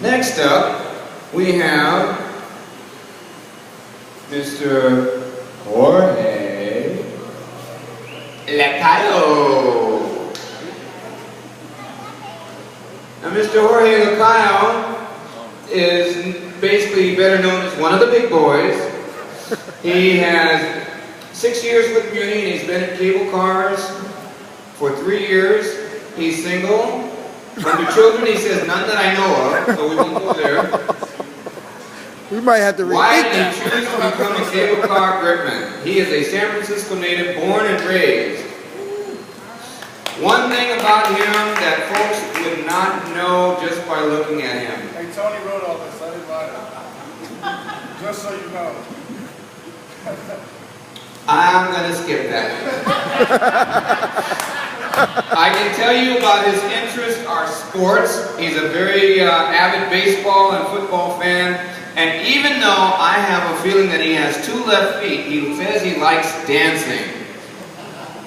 Next up, we have Mr. Jorge LACAYO. Now, Mr. Jorge LACAYO is basically better known as one of the big boys. He has 6 years with Muni, and he's been in cable cars for 3 years. He's single. Under children, he says none that I know of, so we won't go there. We might have to repeat Why did that. he choose to become a cable car gripman? He is a San Francisco native, born and raised. One thing about him that folks would not know just by looking at him. Hey, Tony wrote all this. I didn't write it. Just so you know. I'm going to skip that. I can tell you about his interests are sports. He's a very avid baseball and football fan. And even though I have a feeling that he has 2 left feet, he says he likes dancing.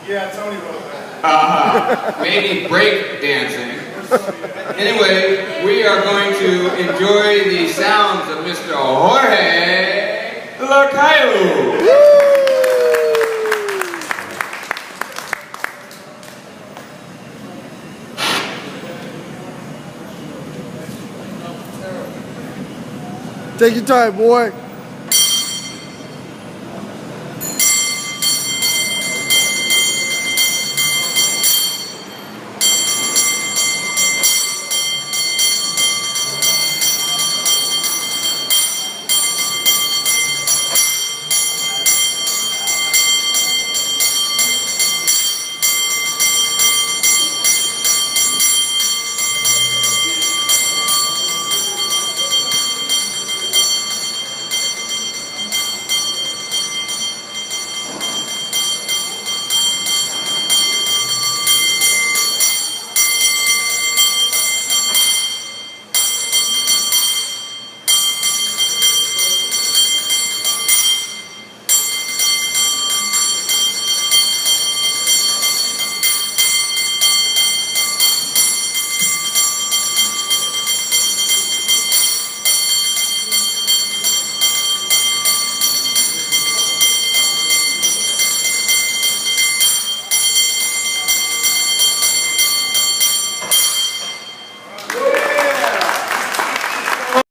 Yeah, Tony wrote that. Maybe break dancing. Anyway, we are going to enjoy the sounds of Mr. Jorge LACAYO. Take your time, boy.